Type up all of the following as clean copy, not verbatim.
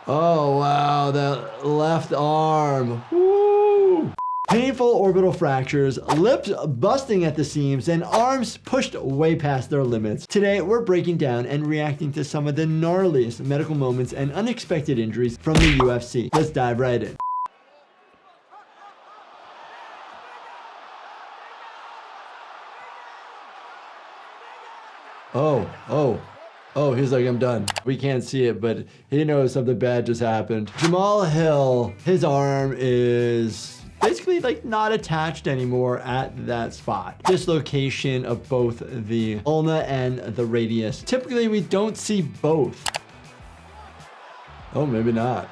Oh, wow, that left arm. Woo! Painful orbital fractures, lips busting at the seams, and arms pushed way past their limits. Today, we're breaking down and reacting to some of the gnarliest medical moments and unexpected injuries from the UFC. Let's dive right in. Oh, he's like, I'm done. We can't see it, but he knows something bad just happened. Jamahal Hill, his arm is basically like not attached anymore at that spot. Dislocation of both the ulna and the radius. Typically, we don't see both. Oh, maybe not.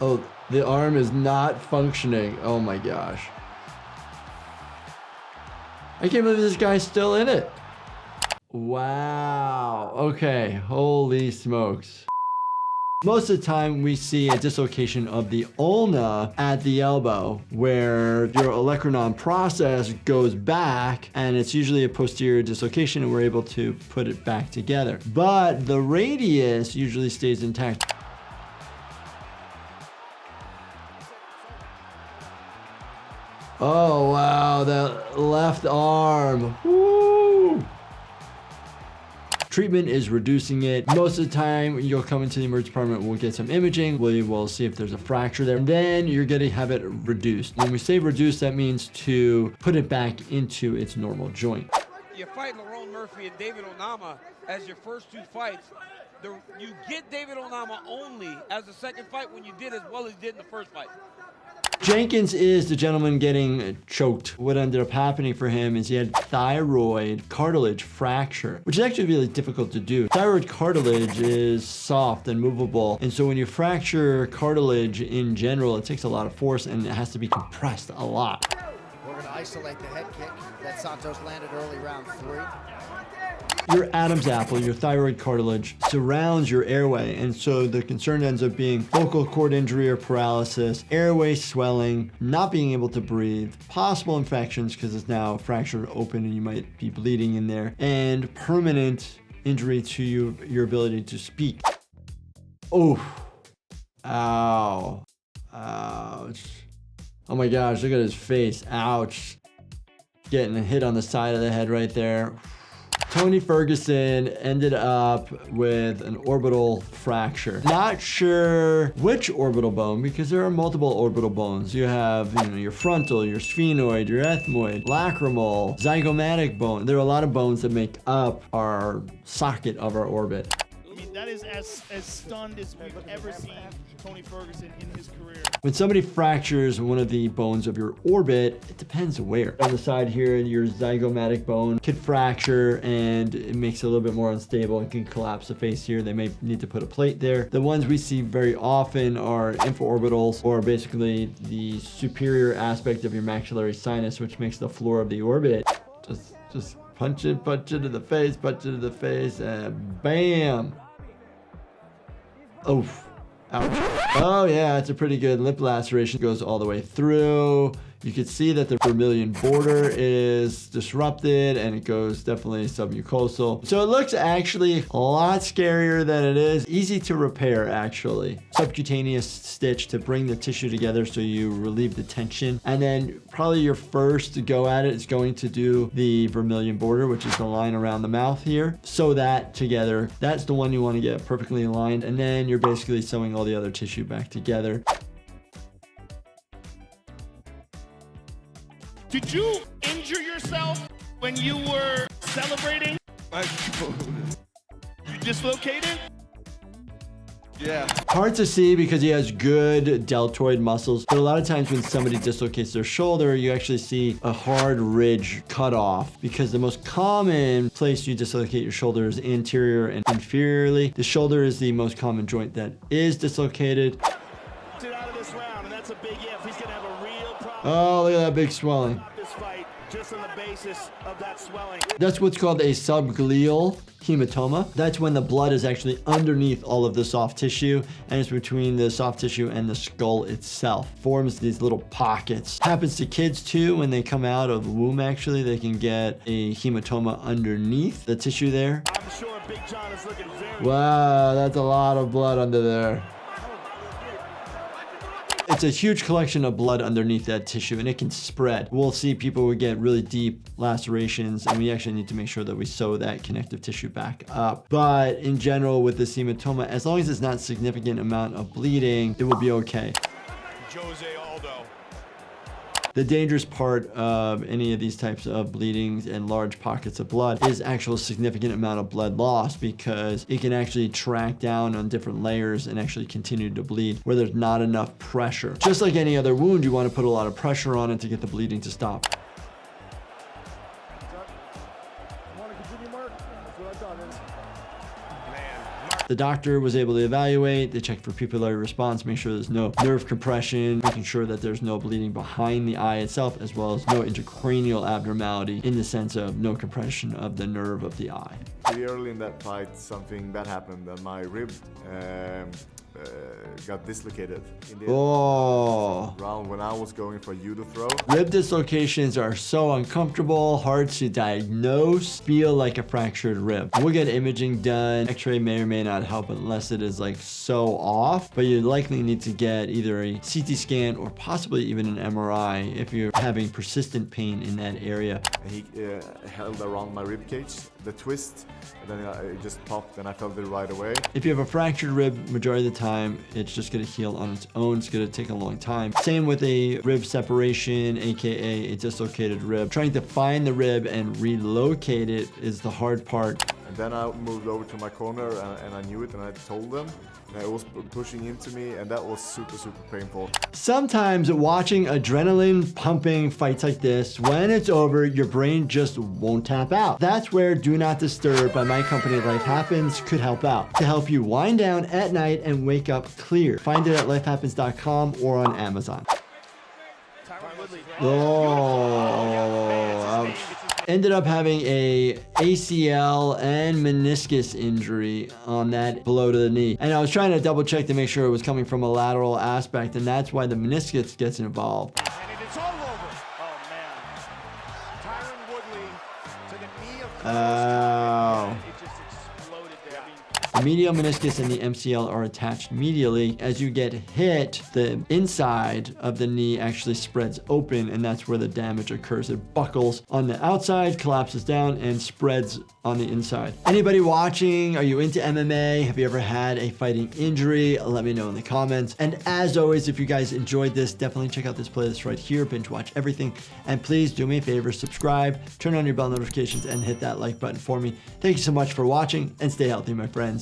Oh, the arm is not functioning. Oh my gosh. I can't believe this guy's still in it. Wow. Okay. Holy smokes. Most of the time we see a dislocation of the ulna at the elbow where your olecranon process goes back, and it's usually a posterior dislocation and we're able to put it back together. But the radius usually stays intact. Oh, wow, that left arm. Woo! Treatment is reducing it. Most of the time, you'll come into the emergency department, we'll get some imaging, we will see if there's a fracture there, and then you're gonna have it reduced. When we say reduced, that means to put it back into its normal joint. You fight Lerone Murphy and David Onama as your first two fights. You get David Onama only as the second fight when you did as well as you did in the first fight. Jenkins is the gentleman getting choked. What ended up happening for him is he had thyroid cartilage fracture, which is actually really difficult to do. Thyroid cartilage is soft and movable, and so when you fracture cartilage in general, it takes a lot of force and it has to be compressed a lot. We're going to isolate the head kick that Santos landed early round 3. Your Adam's apple, your thyroid cartilage, surrounds your airway, and so the concern ends up being vocal cord injury or paralysis, airway swelling, not being able to breathe, possible infections because it's now fractured open and you might be bleeding in there, and permanent injury to your ability to speak. Oh, ow, ouch. Oh my gosh, look at his face, ouch. Getting a hit on the side of the head right there. Tony Ferguson ended up with an orbital fracture. Not sure which orbital bone because there are multiple orbital bones. You have, your frontal, your sphenoid, your ethmoid, lacrimal, zygomatic bone. There are a lot of bones that make up our socket of our orbit. I mean, that is as stunned as we've ever seen Tony Ferguson in his career. When somebody fractures one of the bones of your orbit, it depends where. On the side here, your zygomatic bone could fracture and it makes it a little bit more unstable and can collapse the face here. They may need to put a plate there. The ones we see very often are infraorbitals, or basically the superior aspect of your maxillary sinus, which makes the floor of the orbit. Just punch it to the face, and bam. Oh. Ouch. Oh yeah, it's a pretty good lip laceration. Goes all the way through. You can see that the vermilion border is disrupted and it goes definitely submucosal. So it looks actually a lot scarier than it is. Easy to repair actually. Subcutaneous stitch to bring the tissue together so you relieve the tension. And then probably your first go at it is going to do the vermilion border, which is the line around the mouth here. Sew that together. That's the one you want to get perfectly aligned. And then you're basically sewing all the other tissue back together. Did you injure yourself when you were celebrating? You dislocated? Yeah. Hard to see because he has good deltoid muscles, but a lot of times when somebody dislocates their shoulder, you actually see a hard ridge cut off because the most common place you dislocate your shoulder is anterior and inferiorly. The shoulder is the most common joint that is dislocated. Out of this round, and that's a big if. He's gonna have a real problem. Oh, look at that big swelling. This fight just on the basis of that swelling. That's what's called a subglial hematoma. That's when the blood is actually underneath all of the soft tissue and it's between the soft tissue and the skull itself. Forms these little pockets. Happens to kids too when they come out of the womb actually. They can get a hematoma underneath the tissue there. I'm sure Big John is looking very... Wow, that's a lot of blood under there. It's a huge collection of blood underneath that tissue, and it can spread. We'll see people who get really deep lacerations, and we actually need to make sure that we sew that connective tissue back up. But in general, with this hematoma, as long as it's not a significant amount of bleeding, it will be okay. José Aldo. The dangerous part of any of these types of bleedings and large pockets of blood is actual significant amount of blood loss, because it can actually track down on different layers and actually continue to bleed where there's not enough pressure. Just like any other wound, you want to put a lot of pressure on it to get the bleeding to stop. The doctor was able to evaluate, they checked for pupillary response, make sure there's no nerve compression, making sure that there's no bleeding behind the eye itself, as well as no intracranial abnormality in the sense of no compression of the nerve of the eye. Pretty early in that fight, something bad happened, and my rib got dislocated in the round when I was going for judo throw. Rib dislocations are so uncomfortable, hard to diagnose, feel like a fractured rib. We'll get imaging done. X-ray may or may not help unless it is like so off, but you likely need to get either a CT scan or possibly even an MRI if you're having persistent pain in that area. And he held around my rib cage, the twist, and then it just popped, and I felt it right away. If you have a fractured rib, majority of the time, it's just gonna heal on its own. It's gonna take a long time. Same with a rib separation, AKA a dislocated rib. Trying to find the rib and relocate it is the hard part. And then I moved over to my corner, and I knew it, and I told them. And it was pushing into me, and that was super, super painful. Sometimes watching adrenaline pumping fights like this, when it's over, your brain just won't tap out. That's where Do Not Disturb by my company Life Happens could help out, to help you wind down at night and wake up clear. Find it at lifehappens.com or on Amazon. Tyron Woodley. Oh, ouch. Ended up having a ACL and meniscus injury on that blow to the knee. And I was trying to double check to make sure it was coming from a lateral aspect, and that's why the meniscus gets involved. And it's all over. Oh, man. Tyron Woodley to the knee of Oh. It just exploded there. The medial meniscus and the MCL are attached medially. As you get hit, the inside of the knee actually spreads open, and that's where the damage occurs. It buckles on the outside, collapses down, and spreads on the inside. Anybody watching, are you into MMA? Have you ever had a fighting injury? Let me know in the comments. And as always, if you guys enjoyed this, definitely check out this playlist right here, binge watch everything. And please do me a favor, subscribe, turn on your bell notifications, and hit that like button for me. Thank you so much for watching, and stay healthy, my friends.